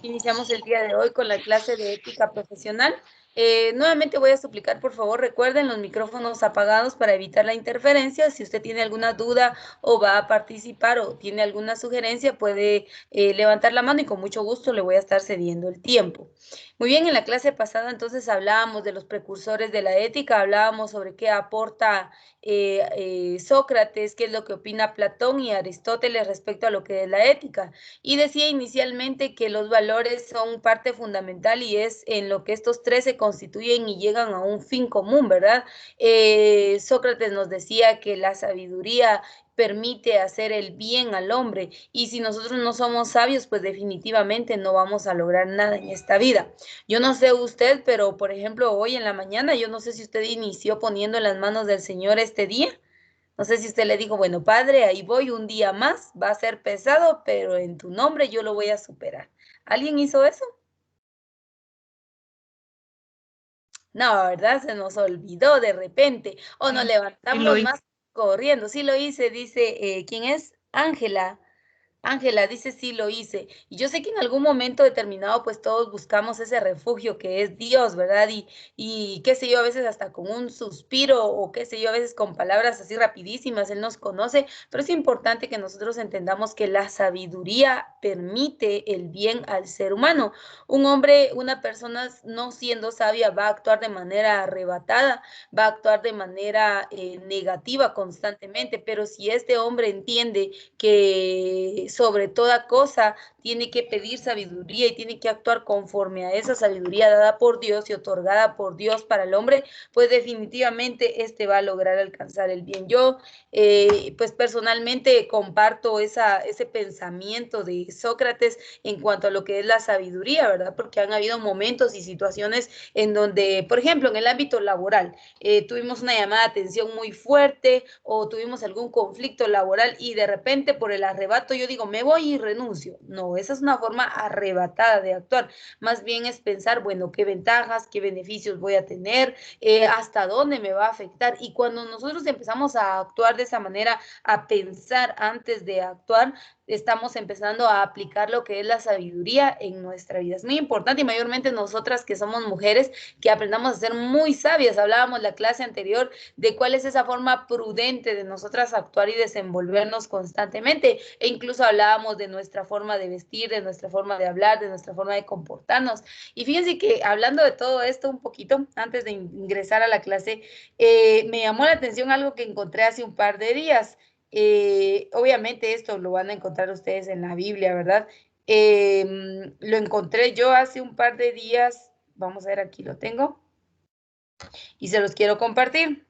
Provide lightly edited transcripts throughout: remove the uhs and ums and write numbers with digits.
Iniciamos el día de hoy con la clase de ética profesional. Nuevamente voy a suplicar, por favor, recuerden los micrófonos apagados para evitar la interferencia. Si usted tiene alguna duda o va a participar o tiene alguna sugerencia, puede levantar la mano y con mucho gusto le voy a estar cediendo el tiempo. Muy bien, en la clase pasada entonces hablábamos de los precursores de la ética, hablábamos sobre qué aporta Sócrates, qué es lo que opina Platón y Aristóteles respecto a lo que es la ética. Y decía inicialmente que los valores son parte fundamental y es en lo que estos tres se constituyen y llegan a un fin común, ¿verdad? Sócrates nos decía que la sabiduría permite hacer el bien al hombre y si nosotros no somos sabios, pues definitivamente no vamos a lograr nada en esta vida. Yo no sé usted, pero por ejemplo, hoy en la mañana, yo no sé si usted inició poniendo en las manos del Señor este día. No sé si usted le dijo, bueno, padre, ahí voy un día más, va a ser pesado, pero en tu nombre yo lo voy a superar. ¿Alguien hizo eso? No, ¿verdad? Se nos olvidó de repente. O nos Sí, sí lo levantamos hice. más corriendo. Sí lo hice, dice, ¿quién es? Ángela. Ángela dice, sí lo hice. Y yo sé que en algún momento determinado, pues todos buscamos ese refugio que es Dios, ¿verdad? Y qué sé yo, a veces hasta con un suspiro o qué sé yo, a veces con palabras así rapidísimas, Él nos conoce, pero es importante que nosotros entendamos que la sabiduría permite el bien al ser humano. Un hombre, una persona no siendo sabia va a actuar de manera arrebatada, va a actuar de manera negativa constantemente, pero si este hombre entiende que sobre toda cosa tiene que pedir sabiduría y tiene que actuar conforme a esa sabiduría dada por Dios y otorgada por Dios para el hombre, pues definitivamente este va a lograr alcanzar el bien. Yo, pues personalmente comparto ese pensamiento de Sócrates en cuanto a lo que es la sabiduría, ¿verdad? Porque han habido momentos y situaciones en donde, por ejemplo, en el ámbito laboral, tuvimos una llamada de atención muy fuerte o tuvimos algún conflicto laboral y de repente por el arrebato yo digo, me voy y renuncio. No, esa es una forma arrebatada de actuar. Más bien es pensar, bueno, qué ventajas, qué beneficios voy a tener, hasta dónde me va a afectar. Y cuando nosotros empezamos a actuar de esa manera, a pensar antes de actuar, estamos empezando a aplicar lo que es la sabiduría en nuestra vida. Es muy importante y mayormente nosotras que somos mujeres, que aprendamos a ser muy sabias. Hablábamos la clase anterior de cuál es esa forma prudente de nosotras actuar y desenvolvernos constantemente. E incluso hablábamos de nuestra forma de vestir, de nuestra forma de hablar, de nuestra forma de comportarnos. Y fíjense que hablando de todo esto un poquito, antes de ingresar a la clase, me llamó la atención algo que encontré hace un par de días. Obviamente esto lo van a encontrar ustedes en la Biblia, ¿verdad? Lo encontré yo hace un par de días. Vamos a ver, aquí lo tengo y se los quiero compartir.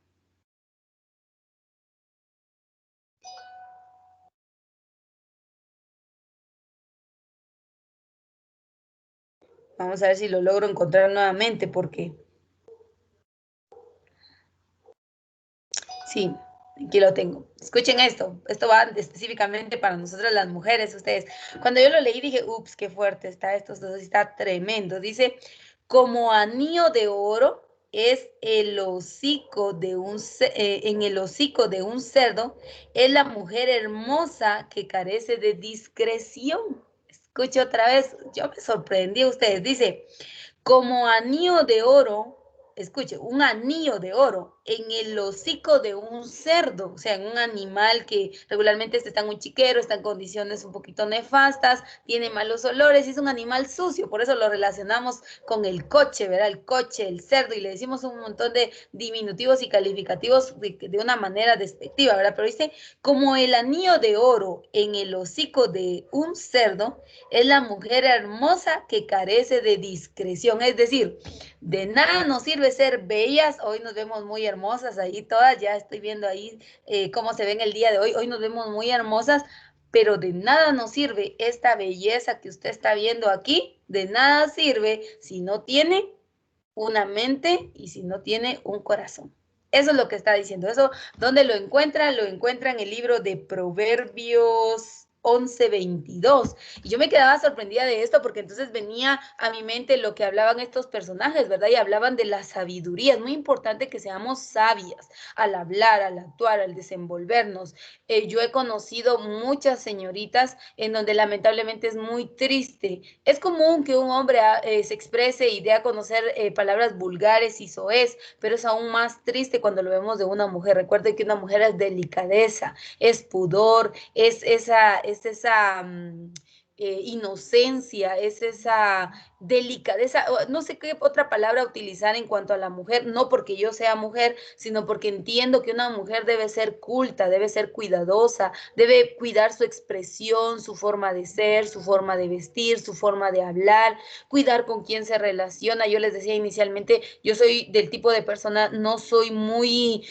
Vamos a ver si lo logro encontrar nuevamente porque sí, aquí lo tengo. Escuchen esto, esto va específicamente para nosotras las mujeres, ustedes. Cuando yo lo leí dije, ups, qué fuerte está esto está tremendo. Dice, como anillo de oro es el hocico de en el hocico de un cerdo, es la mujer hermosa que carece de discreción. Escuche otra vez, yo me sorprendí a ustedes. Dice, como anillo de oro, escuche, un anillo de oro en el hocico de un cerdo, o sea, en un animal que regularmente está en un chiquero, está en condiciones un poquito nefastas, tiene malos olores, es un animal sucio, por eso lo relacionamos con el coche, ¿verdad? El coche, el cerdo, y le decimos un montón de diminutivos y calificativos de una manera despectiva, ¿verdad? Pero dice, como el anillo de oro en el hocico de un cerdo, es la mujer hermosa que carece de discreción, es decir, de nada nos sirve ser bellas, hoy nos vemos muy hermosas ahí todas, ya estoy viendo ahí cómo se ven el día de hoy, hoy nos vemos muy hermosas, pero de nada nos sirve esta belleza que usted está viendo aquí, de nada sirve si no tiene una mente y si no tiene un corazón. Eso es lo que está diciendo. Eso, ¿dónde lo encuentra? Lo encuentra en el libro de Proverbios 11:22. Y yo me quedaba sorprendida de esto porque entonces venía a mi mente lo que hablaban estos personajes, ¿verdad? Y hablaban de la sabiduría. Es muy importante que seamos sabias al hablar, al actuar, al desenvolvernos. Yo he conocido muchas señoritas en donde lamentablemente es muy triste. Es común que un hombre se exprese y dé a conocer palabras vulgares y soez, pero es aún más triste cuando lo vemos de una mujer. Recuerden que una mujer es delicadeza, es pudor, es esa inocencia, es esa delicadeza, no sé qué otra palabra utilizar en cuanto a la mujer, no porque yo sea mujer, sino porque entiendo que una mujer debe ser culta, debe ser cuidadosa, debe cuidar su expresión, su forma de ser, su forma de vestir, su forma de hablar, cuidar con quién se relaciona. Yo les decía inicialmente, yo soy del tipo de persona, no soy muy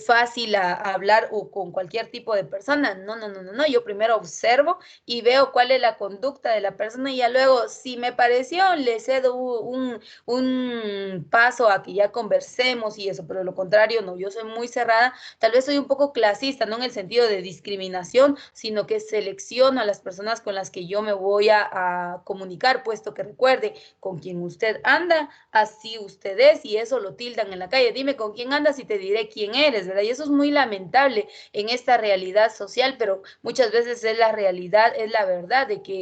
fácil a hablar o con cualquier tipo de persona. No, no, no, no, no. Yo primero observo y veo cuál es la conducta de la persona y ya luego, si me pareció, le cedo un paso a que ya conversemos y eso, pero lo contrario, no. Yo soy muy cerrada. Tal vez soy un poco clasista, no en el sentido de discriminación, sino que selecciono a las personas con las que yo me voy a comunicar, puesto que recuerde, con quien usted anda, así usted es, y eso lo tildan en la calle. Dime con quién andas y te diré quién eres, ¿verdad? Y eso es muy lamentable en esta realidad social, pero muchas veces es la realidad, es la verdad de que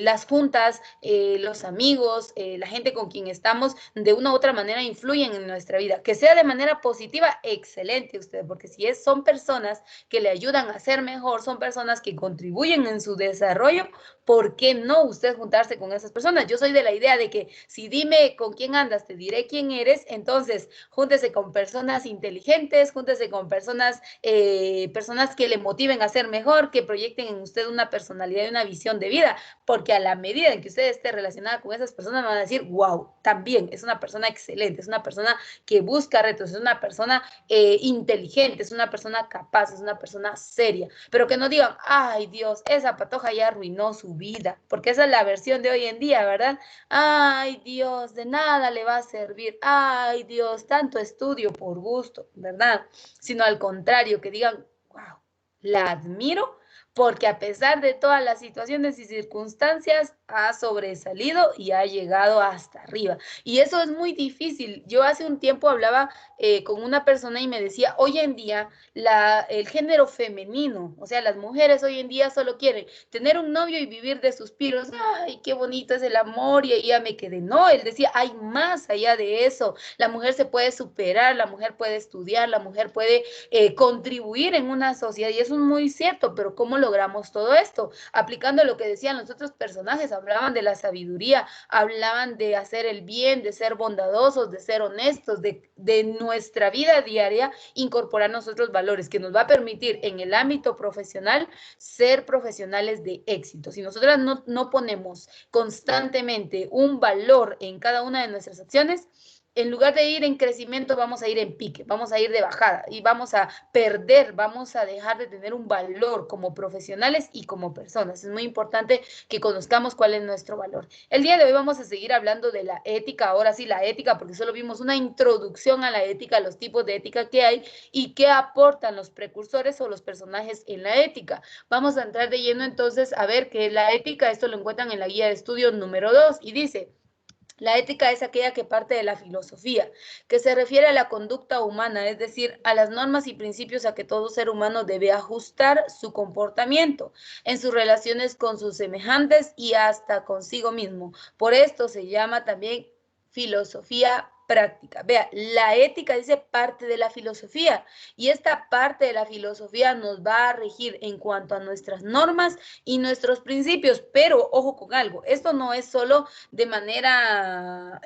las juntas, los amigos, la gente con quien estamos, de una u otra manera influyen en nuestra vida. Que sea de manera positiva, excelente usted, porque si son personas que le ayudan a ser mejor, son personas que contribuyen en su desarrollo, ¿por qué no usted juntarse con esas personas? Yo soy de la idea de que si dime con quién andas, te diré quién eres, entonces júntese con personas inteligentes, júntese con personas que le motiven a ser mejor, que proyecten en usted una personalidad y una visión de vida, porque a la medida en que usted esté relacionada con esas personas van a decir, wow, también es una persona excelente, es una persona que busca retos, es una persona inteligente, es una persona capaz, es una persona seria, pero que no digan, ay Dios, esa patoja ya arruinó su vida, porque esa es la versión de hoy en día, ¿verdad? Ay Dios, de nada le va a servir, ay Dios, tanto estudio por gusto, ¿verdad? Sino al contrario, que digan, wow, la admiro porque a pesar de todas las situaciones y circunstancias, ha sobresalido y ha llegado hasta arriba. Y eso es muy difícil. Yo hace un tiempo hablaba con una persona y me decía, hoy en día el género femenino, o sea, las mujeres hoy en día solo quieren tener un novio y vivir de suspiros. Ay, qué bonito es el amor. Y ella me quedé. No, él decía, hay más allá de eso. La mujer se puede superar, la mujer puede estudiar, la mujer puede contribuir en una sociedad. Y eso es muy cierto, pero ¿cómo logramos todo esto? Aplicando lo que decían los otros personajes, hablaban de la sabiduría, hablaban de hacer el bien, de ser bondadosos, de ser honestos, de nuestra vida diaria, incorporar nosotros valores que nos va a permitir en el ámbito profesional ser profesionales de éxito. Si nosotras no ponemos constantemente un valor en cada una de nuestras acciones, en lugar de ir en crecimiento, vamos a ir en pique, vamos a ir de bajada y vamos a perder, vamos a dejar de tener un valor como profesionales y como personas. Es muy importante que conozcamos cuál es nuestro valor. El día de hoy vamos a seguir hablando de la ética, ahora sí la ética, porque solo vimos una introducción a la ética, los tipos de ética que hay y qué aportan los precursores o los personajes en la ética. Vamos a entrar de lleno entonces a ver qué es la ética. Esto lo encuentran en la guía de estudio número 2 y dice: la ética es aquella que parte de la filosofía, que se refiere a la conducta humana, es decir, a las normas y principios a que todo ser humano debe ajustar su comportamiento en sus relaciones con sus semejantes y hasta consigo mismo. Por esto se llama también filosofía práctica. Vea, la ética dice parte de la filosofía y esta parte de la filosofía nos va a regir en cuanto a nuestras normas y nuestros principios, pero ojo con algo, esto no es solo de manera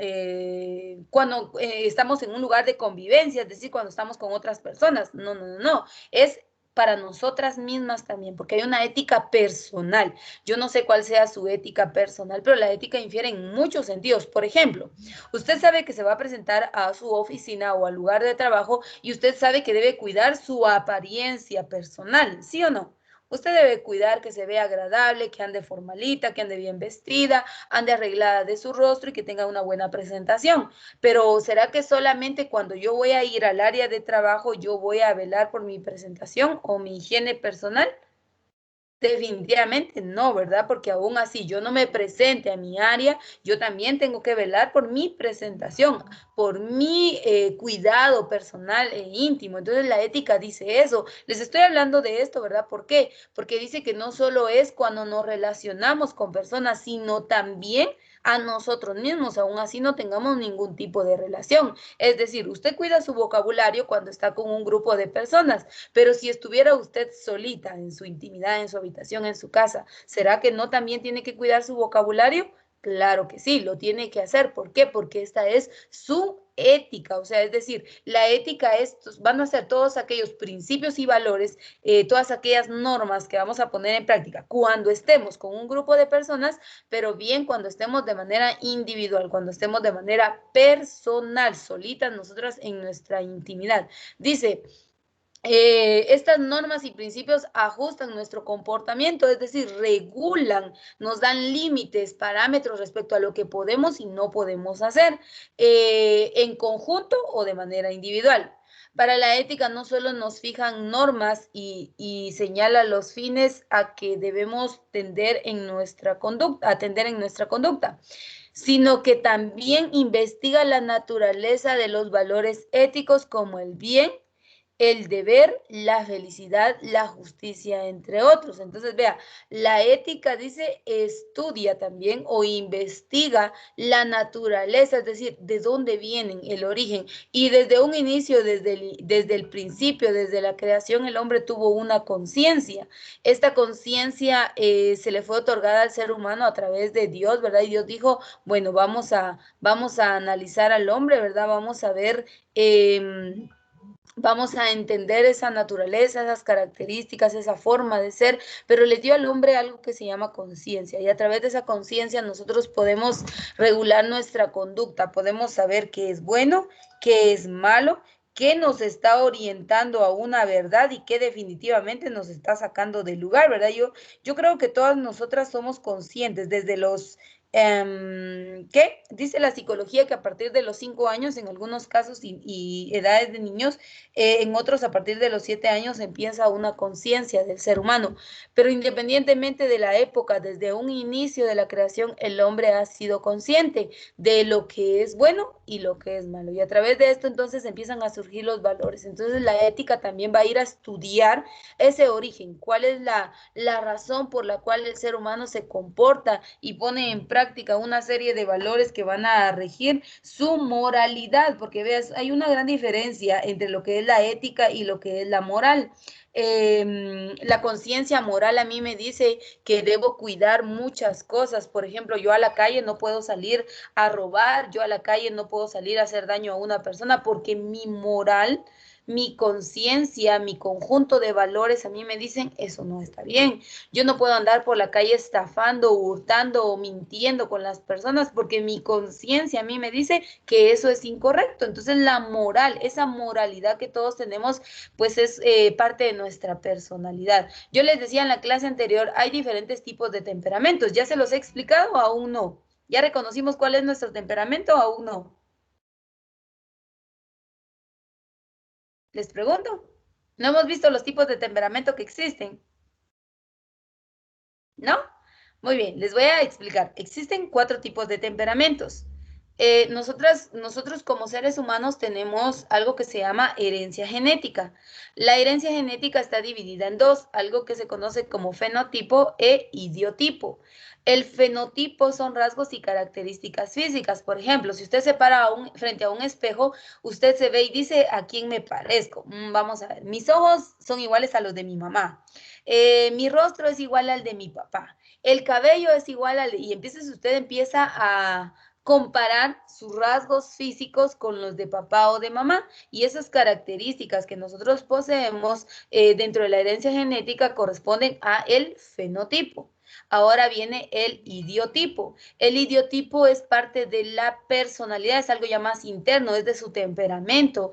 cuando estamos en un lugar de convivencia, es decir, cuando estamos con otras personas. No, no, no, no. Es para nosotras mismas también, porque hay una ética personal. Yo no sé cuál sea su ética personal, pero la ética infiere en muchos sentidos. Por ejemplo, usted sabe que se va a presentar a su oficina o al lugar de trabajo y usted sabe que debe cuidar su apariencia personal, ¿sí o no? Usted debe cuidar que se vea agradable, que ande formalita, que ande bien vestida, ande arreglada de su rostro y que tenga una buena presentación. Pero ¿será que solamente cuando yo voy a ir al área de trabajo yo voy a velar por mi presentación o mi higiene personal? Definitivamente no, ¿verdad? Porque aún así yo no me presente a mi área, yo también tengo que velar por mi presentación, por mi cuidado personal e íntimo. Entonces la ética dice eso. Les estoy hablando de esto, ¿verdad? ¿Por qué? Porque dice que no solo es cuando nos relacionamos con personas, sino también a nosotros mismos, aún así no tengamos ningún tipo de relación. Es decir, usted cuida su vocabulario cuando está con un grupo de personas, pero si estuviera usted solita en su intimidad, en su habitación, en su casa, ¿será que no también tiene que cuidar su vocabulario? Claro que sí, lo tiene que hacer. ¿Por qué? Porque esta es su ética, o sea, es decir, la ética es, van a ser todos aquellos principios y valores, todas aquellas normas que vamos a poner en práctica cuando estemos con un grupo de personas, pero bien cuando estemos de manera individual, cuando estemos de manera personal, solitas nosotras en nuestra intimidad. Dice, estas normas y principios ajustan nuestro comportamiento, es decir, regulan, nos dan límites, parámetros respecto a lo que podemos y no podemos hacer en conjunto o de manera individual. Para la ética no solo nos fijan normas y señala los fines a que debemos tender en nuestra conducta, atender en nuestra conducta, sino que también investiga la naturaleza de los valores éticos como el bien, el deber, la felicidad, la justicia, entre otros. Entonces, vea, la ética dice estudia también o investiga la naturaleza, es decir, de dónde vienen, el origen. Y desde un inicio, desde el principio, desde la creación, el hombre tuvo una conciencia. Esta conciencia se le fue otorgada al ser humano a través de Dios, ¿verdad? Y Dios dijo, bueno, vamos a analizar al hombre, ¿verdad? Vamos a ver... vamos a entender esa naturaleza, esas características, esa forma de ser, pero le dio al hombre algo que se llama conciencia y a través de esa conciencia nosotros podemos regular nuestra conducta, podemos saber qué es bueno, qué es malo, qué nos está orientando a una verdad y qué definitivamente nos está sacando del lugar, ¿verdad? Yo creo que todas nosotras somos conscientes desde los ¿qué? Dice la psicología que a partir de los 5 años, en algunos casos y edades de niños, en otros a partir de los 7 años empieza una conciencia del ser humano. Pero independientemente de la época, desde un inicio de la creación, el hombre ha sido consciente de lo que es bueno y lo que es malo. Y a través de esto entonces empiezan a surgir los valores. Entonces la ética también va a ir a estudiar ese origen, cuál es la razón por la cual el ser humano se comporta y pone en práctica una serie de valores que van a regir su moralidad, porque veas, hay una gran diferencia entre lo que es la ética y lo que es la moral. La conciencia moral a mí me dice que debo cuidar muchas cosas. Por ejemplo, yo a la calle no puedo salir a robar, yo a la calle no puedo salir a hacer daño a una persona porque mi moral, mi conciencia, mi conjunto de valores a mí me dicen eso no está bien. Yo no puedo andar por la calle estafando, hurtando o mintiendo con las personas porque mi conciencia a mí me dice que eso es incorrecto. Entonces la moral, esa moralidad que todos tenemos, pues es parte de nuestra personalidad. Yo les decía en la clase anterior, hay diferentes tipos de temperamentos. ¿Ya se los he explicado o aún no? ¿Ya reconocimos cuál es nuestro temperamento o aún no? Les pregunto. No hemos visto los tipos de temperamento que existen, ¿no? Muy bien, les voy a explicar. Existen 4 tipos de temperamentos. Nosotros como seres humanos tenemos algo que se llama herencia genética. La herencia genética está dividida en dos, algo que se conoce como fenotipo e idiotipo. El fenotipo son rasgos y características físicas. Por ejemplo, si usted se para frente a un espejo, usted se ve y dice, ¿a quién me parezco? Vamos a ver, mis ojos son iguales a los de mi mamá. Mi rostro es igual al de mi papá. El cabello es igual al... Y usted empieza a comparar sus rasgos físicos con los de papá o de mamá y esas características que nosotros poseemos dentro de la herencia genética corresponden a el fenotipo. Ahora viene el idiotipo. El idiotipo es parte de la personalidad, es algo ya más interno, es de su temperamento.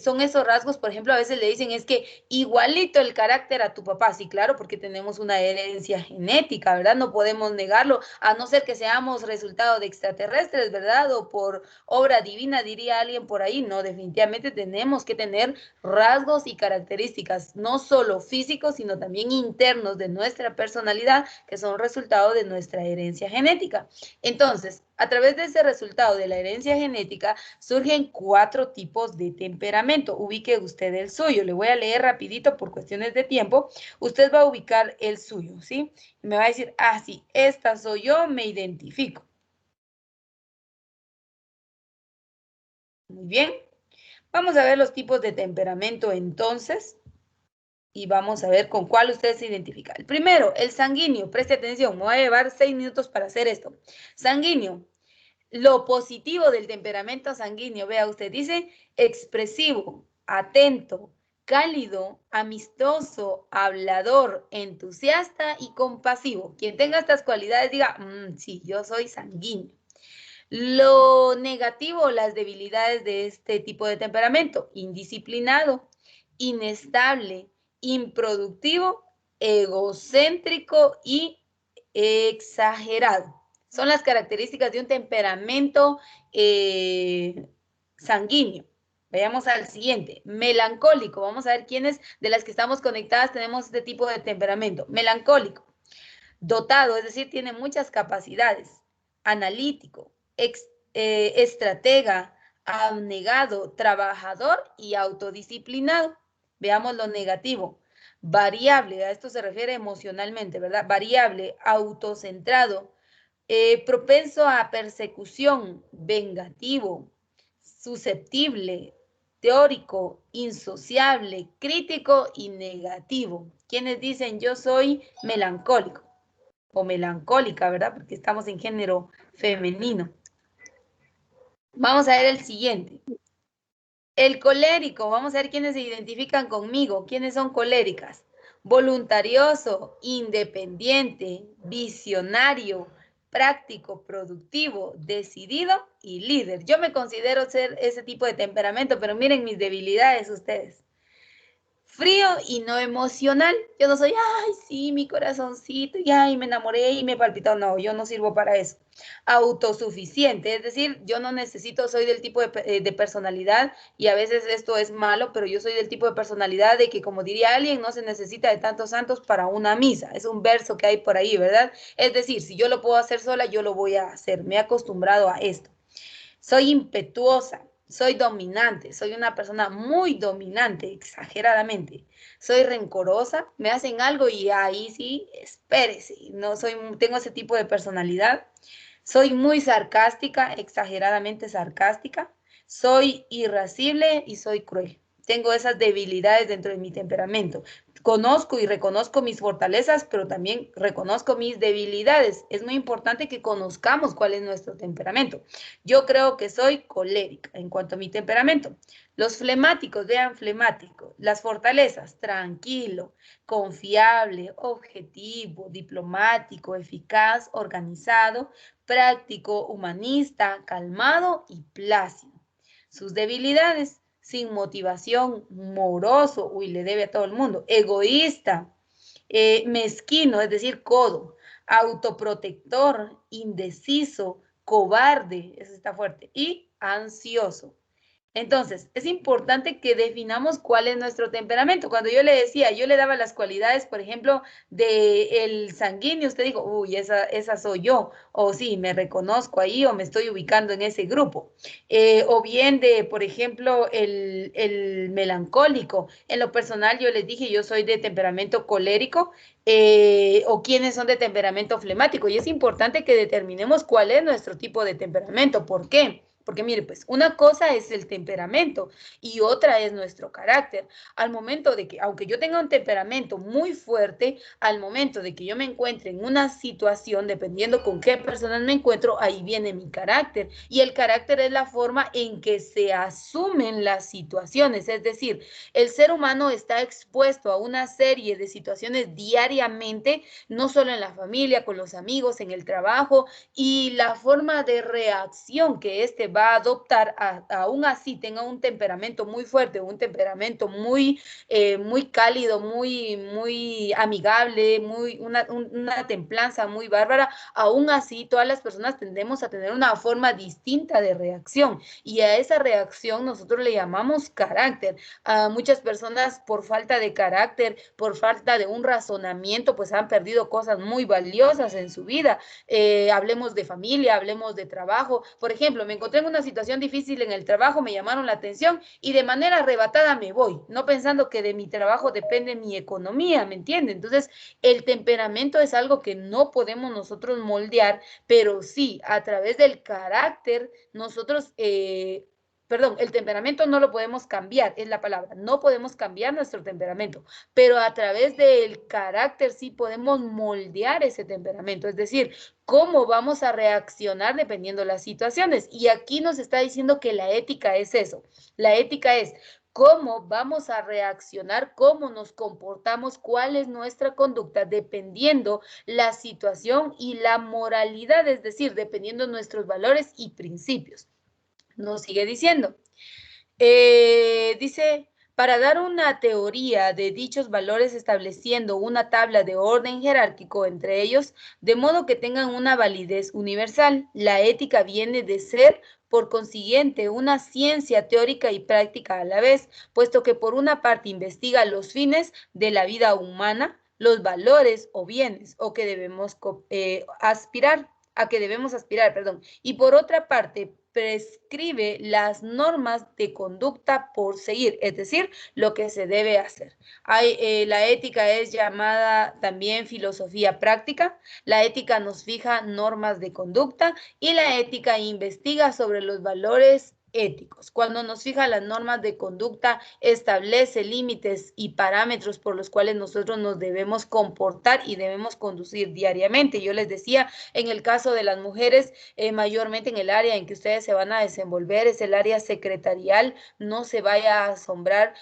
Son esos rasgos, por ejemplo, a veces le dicen es que igualito el carácter a tu papá. Sí, claro, porque tenemos una herencia genética, ¿verdad? No podemos negarlo, a no ser que seamos resultado de extraterrestres, ¿verdad? O por obra divina, diría alguien por ahí. No, definitivamente tenemos que tener rasgos y características, no solo físicos, sino también internos de nuestra personalidad, que son resultado de nuestra herencia genética. Entonces, a través de ese resultado de la herencia genética, surgen 4 tipos de temperamento. Ubique usted el suyo. Le voy a leer rapidito por cuestiones de tiempo. Usted va a ubicar el suyo, ¿sí? Y me va a decir, ah, sí, esta soy yo, me identifico. Muy bien. Vamos a ver los tipos de temperamento entonces. Y vamos a ver con cuál usted se identifica. El primero, el sanguíneo. Preste atención, me voy a llevar 6 minutos para hacer esto. Sanguíneo. Lo positivo del temperamento sanguíneo, vea usted, dice expresivo, atento, cálido, amistoso, hablador, entusiasta y compasivo. Quien tenga estas cualidades diga, sí, yo soy sanguíneo. Lo negativo, las debilidades de este tipo de temperamento, indisciplinado, inestable, improductivo, egocéntrico y exagerado. Son las características de un temperamento sanguíneo. Veamos al siguiente, melancólico. Vamos a ver quiénes de las que estamos conectadas tenemos este tipo de temperamento. Melancólico, dotado, es decir, tiene muchas capacidades. Analítico, estratega, abnegado, trabajador y autodisciplinado. Veamos lo negativo. Variable, a esto se refiere emocionalmente, ¿verdad? Variable, autocentrado, propenso a persecución, vengativo, susceptible, teórico, insociable, crítico y negativo. Quienes dicen yo soy melancólico o melancólica, ¿verdad? Porque estamos en género femenino. Vamos a ver el siguiente. El colérico, vamos a ver quiénes se identifican conmigo, quiénes son coléricas. Voluntarioso, independiente, visionario, práctico, productivo, decidido y líder. Yo me considero ser ese tipo de temperamento, pero miren mis debilidades ustedes. Frío y no emocional. Yo no soy, ay, sí, mi corazoncito, y ay, me enamoré y me palpitó. No, yo no sirvo para eso. Autosuficiente, es decir, yo no necesito, soy del tipo de personalidad, y a veces esto es malo, pero yo soy del tipo de personalidad de que, como diría alguien, no se necesita de tantos santos para una misa. Es un verso que hay por ahí, ¿verdad? Es decir, si yo lo puedo hacer sola, yo lo voy a hacer. Me he acostumbrado a esto. Soy impetuosa, soy dominante, soy una persona muy dominante, exageradamente. Soy rencorosa, me hacen algo y ahí sí, espérese, no soy, tengo ese tipo de personalidad. Soy muy sarcástica, exageradamente sarcástica. Soy irascible y soy cruel. Tengo esas debilidades dentro de mi temperamento. Conozco y reconozco mis fortalezas, pero también reconozco mis debilidades. Es muy importante que conozcamos cuál es nuestro temperamento. Yo creo que soy colérica en cuanto a mi temperamento. Los flemáticos, vean flemático. Las fortalezas, tranquilo, confiable, objetivo, diplomático, eficaz, organizado, práctico, humanista, calmado y plácido. Sus debilidades, sin motivación, moroso, uy, le debe a todo el mundo, egoísta, mezquino, es decir, codo, autoprotector, indeciso, cobarde, eso está fuerte, y ansioso. Entonces, es importante que definamos cuál es nuestro temperamento. Cuando yo le decía, yo le daba las cualidades, por ejemplo, del sanguíneo, usted dijo, uy, esa soy yo, o sí, me reconozco ahí, o me estoy ubicando en ese grupo. O bien de, por ejemplo, el melancólico. En lo personal, yo les dije, yo soy de temperamento colérico, o quienes son de temperamento flemático. Y es importante que determinemos cuál es nuestro tipo de temperamento. ¿Por qué? Porque mire, pues una cosa es el temperamento y otra es nuestro carácter. Al momento de que, aunque yo tenga un temperamento muy fuerte, al momento de que yo me encuentre en una situación, dependiendo con qué personas me encuentro, ahí viene mi carácter. Y el carácter es la forma en que se asumen las situaciones. Es decir, el ser humano está expuesto a una serie de situaciones diariamente, no solo en la familia, con los amigos, en el trabajo, y la forma de reacción que éste va a adoptar, aún así tenga un temperamento muy fuerte, un temperamento muy cálido, muy amigable, una templanza muy bárbara, aún así todas las personas tendemos a tener una forma distinta de reacción y a esa reacción nosotros le llamamos carácter. A muchas personas por falta de carácter, por falta de un razonamiento, pues han perdido cosas muy valiosas en su vida. Hablemos de familia, hablemos de trabajo. Por ejemplo, me encontré en una situación difícil en el trabajo, me llamaron la atención y de manera arrebatada me voy, no pensando que de mi trabajo depende mi economía, ¿me entiende? Entonces, el temperamento es algo que no podemos nosotros moldear, pero sí, a través del carácter, nosotros perdón, el temperamento no lo podemos cambiar, es la palabra, no podemos cambiar nuestro temperamento, pero a través del carácter sí podemos moldear ese temperamento, es decir, cómo vamos a reaccionar dependiendo de las situaciones. Y aquí nos está diciendo que la ética es eso, la ética es cómo vamos a reaccionar, cómo nos comportamos, cuál es nuestra conducta, dependiendo la situación y la moralidad, es decir, dependiendo nuestros valores y principios. Nos sigue diciendo, dice, para dar una teoría de dichos valores estableciendo una tabla de orden jerárquico entre ellos, de modo que tengan una validez universal. La ética viene de ser, por consiguiente, una ciencia teórica y práctica a la vez, puesto que por una parte investiga los fines de la vida humana, los valores o bienes o que debemos aspirar, a que debemos aspirar, perdón, y por otra parte prescribe las normas de conducta por seguir, es decir, lo que se debe hacer. La ética es llamada también filosofía práctica. La ética nos fija normas de conducta y la ética investiga sobre los valores éticos. Cuando nos fija las normas de conducta, establece límites y parámetros por los cuales nosotros nos debemos comportar y debemos conducir diariamente. Yo les decía, en el caso de las mujeres, mayormente en el área en que ustedes se van a desenvolver, es el área secretarial, no se vaya a asombrar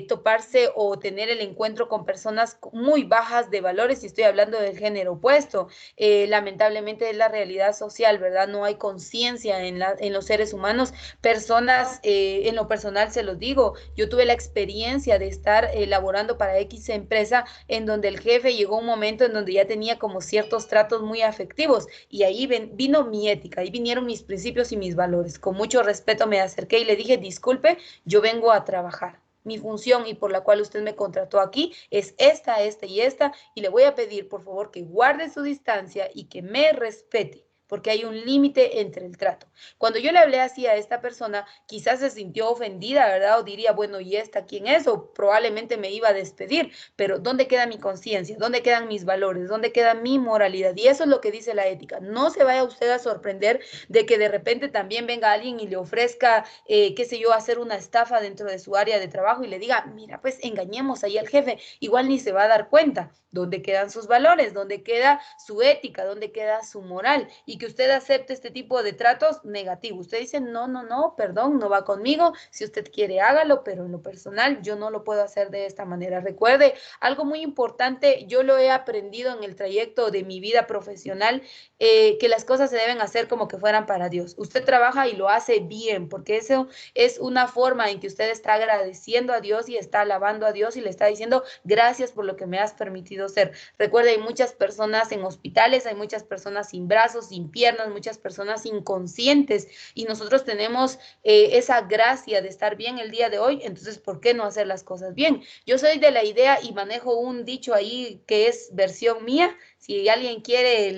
toparse o tener el encuentro con personas muy bajas de valores, y estoy hablando del género opuesto. Lamentablemente es la realidad social, ¿verdad? No hay conciencia en los seres humanos. Personas, en lo personal se los digo, yo tuve la experiencia de estar laborando para X empresa en donde el jefe llegó un momento en donde ya tenía como ciertos tratos muy afectivos y ahí vino mi ética, ahí vinieron mis principios y mis valores. Con mucho respeto me acerqué y le dije, disculpe, yo vengo a trabajar. Mi función y por la cual usted me contrató aquí es esta y esta, y le voy a pedir por favor que guarde su distancia y que me respete, porque hay un límite entre el trato. Cuando yo le hablé así a esta persona, quizás se sintió ofendida, ¿verdad? O diría, bueno, ¿y esta quién es? O probablemente me iba a despedir, pero ¿dónde queda mi conciencia? ¿Dónde quedan mis valores? ¿Dónde queda mi moralidad? Y eso es lo que dice la ética. No se vaya usted a sorprender de que de repente también venga alguien y le ofrezca, qué sé yo, hacer una estafa dentro de su área de trabajo y le diga, mira, pues engañemos ahí al jefe, igual ni se va a dar cuenta. ¿Dónde quedan sus valores? ¿Dónde queda su ética? ¿Dónde queda su moral? Y que usted acepte este tipo de tratos negativos. Usted dice, no, no, no, perdón, no va conmigo. Si usted quiere, hágalo, pero en lo personal yo no lo puedo hacer de esta manera. Recuerde, algo muy importante, yo lo he aprendido en el trayecto de mi vida profesional, que las cosas se deben hacer como que fueran para Dios. Usted trabaja y lo hace bien, porque eso es una forma en que usted está agradeciendo a Dios y está alabando a Dios y le está diciendo, gracias por lo que me has permitido ser. Recuerda, hay muchas personas en hospitales, hay muchas personas sin brazos, sin piernas, muchas personas inconscientes y nosotros tenemos esa gracia de estar bien el día de hoy, entonces, ¿por qué no hacer las cosas bien? Yo soy de la idea y manejo un dicho ahí que es versión mía, Si alguien quiere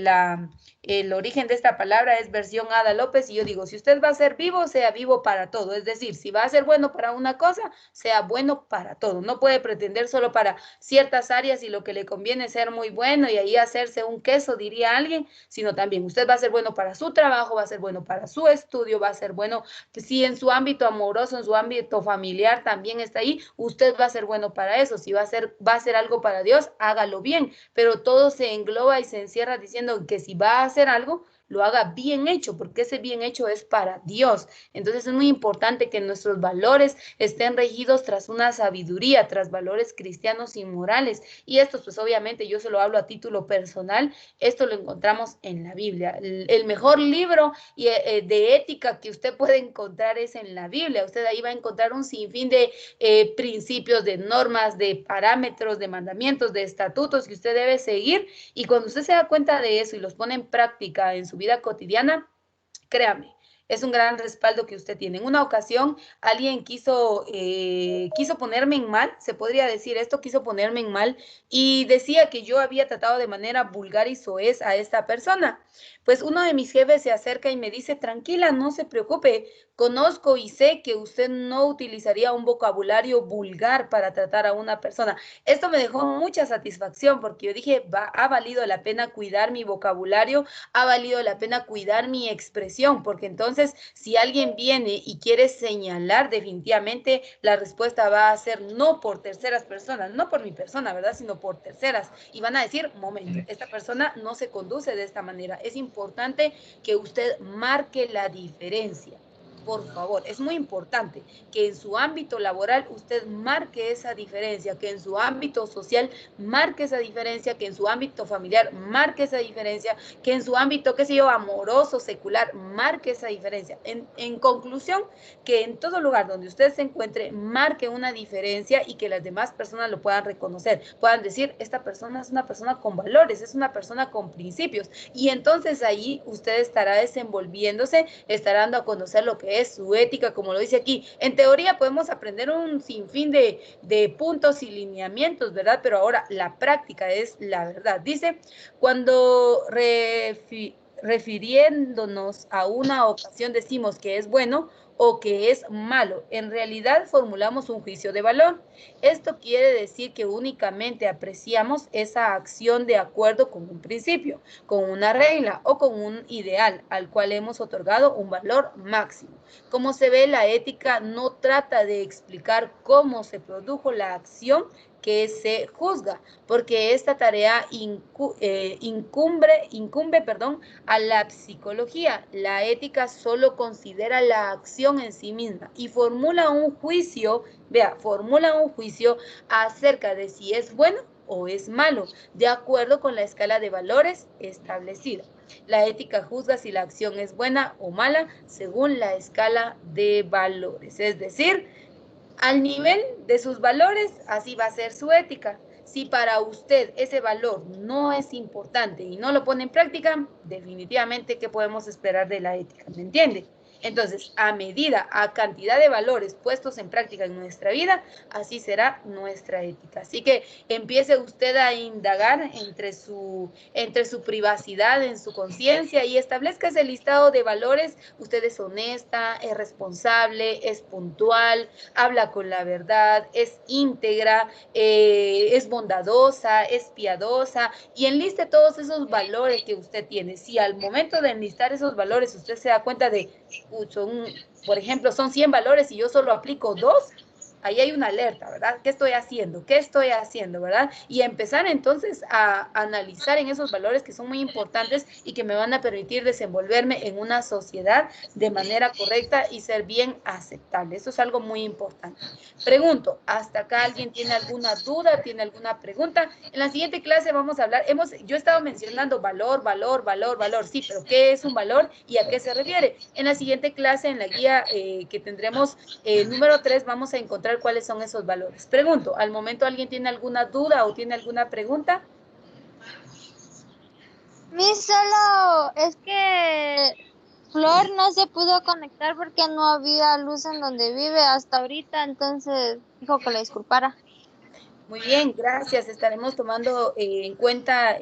el origen de esta palabra es versión Ada López y yo digo, si usted va a ser vivo, sea vivo para todo. Es decir, si va a ser bueno para una cosa, sea bueno para todo. No puede pretender solo para ciertas áreas y lo que le conviene es ser muy bueno y ahí hacerse un queso, diría alguien, sino también usted va a ser bueno para su trabajo, va a ser bueno para su estudio, va a ser bueno, si en su ámbito amoroso, en su ámbito familiar también está ahí, usted va a ser bueno para eso. Si va a hacer algo para Dios, hágalo bien, pero todo se engloba y se encierra diciendo que si va a hacer algo, lo haga bien hecho, porque ese bien hecho es para Dios. Entonces es muy importante que nuestros valores estén regidos tras una sabiduría, tras valores cristianos y morales. Y esto, pues obviamente, yo se lo hablo a título personal, esto lo encontramos en la Biblia. El mejor libro de ética que usted puede encontrar es en la Biblia. Usted ahí va a encontrar un sinfín de principios, de normas, de parámetros, de mandamientos, de estatutos que usted debe seguir. Y cuando usted se da cuenta de eso y los pone en práctica en su vida cotidiana, créame, es un gran respaldo que usted tiene. En una ocasión, alguien quiso ponerme en mal, se podría decir esto, quiso ponerme en mal y decía que yo había tratado de manera vulgar y soez a esta persona. Pues uno de mis jefes se acerca y me dice, tranquila, no se preocupe, conozco y sé que usted no utilizaría un vocabulario vulgar para tratar a una persona. Esto me dejó mucha satisfacción porque yo dije, ha valido la pena cuidar mi vocabulario, ha valido la pena cuidar mi expresión, porque entonces si alguien viene y quiere señalar, definitivamente la respuesta va a ser no por terceras personas, no por mi persona, ¿verdad? Sino por terceras. Y van a decir, momento, esta persona no se conduce de esta manera. Es importante que usted marque la diferencia. Por favor, es muy importante que en su ámbito laboral usted marque esa diferencia, que en su ámbito social marque esa diferencia, que en su ámbito familiar marque esa diferencia, que en su ámbito, qué sé yo, amoroso, secular, marque esa diferencia. En conclusión, que en todo lugar donde usted se encuentre, marque una diferencia y que las demás personas lo puedan reconocer, puedan decir, esta persona es una persona con valores, es una persona con principios. Y entonces ahí usted estará desenvolviéndose, estará dando a conocer lo que es su ética, como lo dice aquí. En teoría podemos aprender un sinfín de puntos y lineamientos, ¿verdad? Pero ahora la práctica es la verdad. Dice, cuando refiriéndonos a una ocasión decimos que es bueno o que es malo, en realidad formulamos un juicio de valor. Esto quiere decir que únicamente apreciamos esa acción de acuerdo con un principio, con una regla o con un ideal al cual hemos otorgado un valor máximo. Como se ve, la ética no trata de explicar cómo se produjo la acción que se juzga, porque esta tarea incumbe a la psicología. La ética solo considera la acción en sí misma y formula un juicio acerca de si es bueno o es malo, de acuerdo con la escala de valores establecida. La ética juzga si la acción es buena o mala según la escala de valores, es decir, al nivel de sus valores, así va a ser su ética. Si para usted ese valor no es importante y no lo pone en práctica, definitivamente, ¿qué podemos esperar de la ética? ¿Me entiende? Entonces, a medida, a cantidad de valores puestos en práctica en nuestra vida, así será nuestra ética. Así que empiece usted a indagar entre su privacidad, en su conciencia y establezca ese listado de valores. Usted es honesta, es responsable, es puntual, habla con la verdad, es íntegra, es bondadosa, es piadosa y enliste todos esos valores que usted tiene. Si al momento de enlistar esos valores usted se da cuenta de, por ejemplo, son 100 valores y yo solo aplico 2, ahí hay una alerta, ¿verdad? ¿Qué estoy haciendo? ¿Qué estoy haciendo? ¿Verdad? Y empezar entonces a analizar en esos valores que son muy importantes y que me van a permitir desenvolverme en una sociedad de manera correcta y ser bien aceptable. Eso es algo muy importante. Pregunto, ¿hasta acá alguien tiene alguna duda, tiene alguna pregunta? En la siguiente clase vamos a hablar, yo he estado mencionando valor, sí, pero ¿qué es un valor y a qué se refiere? En la siguiente clase, en la guía que tendremos número 3, vamos a encontrar cuáles son esos valores. Pregunto, ¿al momento alguien tiene alguna duda o tiene alguna pregunta? Solo es que Flor no se pudo conectar porque no había luz en donde vive hasta ahorita, entonces dijo que le disculpara. Muy bien, gracias. Estaremos tomando en cuenta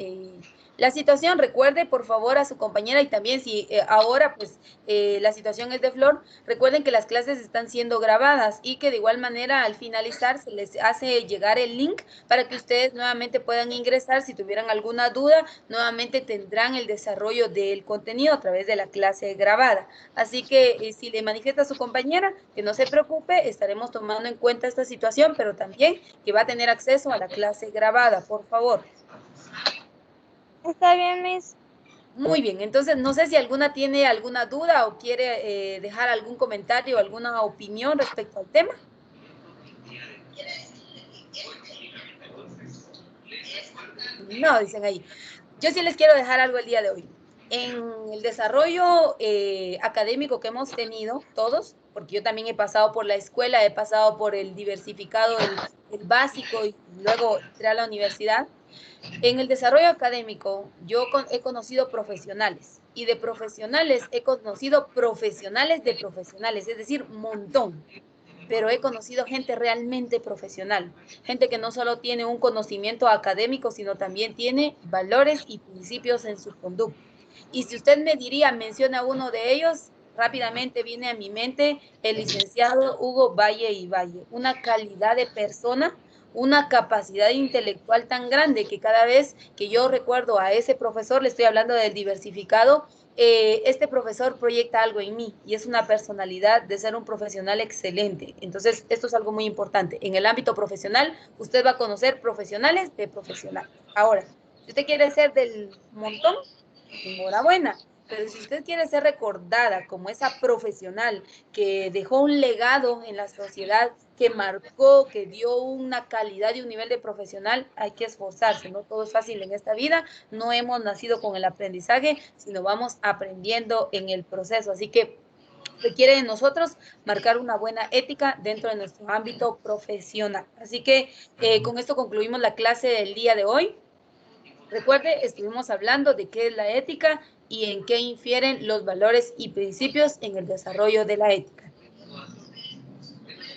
La situación, recuerde por favor a su compañera y también si ahora pues la situación es de Flor, recuerden que las clases están siendo grabadas y que de igual manera al finalizar se les hace llegar el link para que ustedes nuevamente puedan ingresar. Si tuvieran alguna duda, nuevamente tendrán el desarrollo del contenido a través de la clase grabada. Así que si le manifiesta a su compañera, que no se preocupe, estaremos tomando en cuenta esta situación, pero también que va a tener acceso a la clase grabada, por favor. Está bien, Miss. Muy bien, entonces no sé si alguna tiene alguna duda o quiere dejar algún comentario o alguna opinión respecto al tema. No, dicen ahí. Yo sí les quiero dejar algo el día de hoy. En el desarrollo académico que hemos tenido todos, porque yo también he pasado por la escuela, he pasado por el diversificado, el básico y luego entré a la universidad. En el desarrollo académico, he conocido profesionales y de profesionales he conocido profesionales de profesionales, es decir, un montón, pero he conocido gente realmente profesional, gente que no solo tiene un conocimiento académico, sino también tiene valores y principios en su conducta. Y si usted me diría, menciona uno de ellos, rápidamente viene a mi mente el licenciado Hugo Valle y Valle, una calidad de persona, una capacidad intelectual tan grande que cada vez que yo recuerdo a ese profesor, le estoy hablando del diversificado, este profesor proyecta algo en mí y es una personalidad de ser un profesional excelente. Entonces, esto es algo muy importante. En el ámbito profesional, usted va a conocer profesionales de profesionales. Ahora, si usted quiere ser del montón, enhorabuena. Pero si usted quiere ser recordada como esa profesional que dejó un legado en la sociedad, que marcó, que dio una calidad y un nivel de profesional, hay que esforzarse. No todo es fácil en esta vida. No hemos nacido con el aprendizaje, sino vamos aprendiendo en el proceso. Así que requiere de nosotros marcar una buena ética dentro de nuestro ámbito profesional. Así que con esto concluimos la clase del día de hoy. Recuerde, estuvimos hablando de qué es la ética y en qué infieren los valores y principios en el desarrollo de la ética.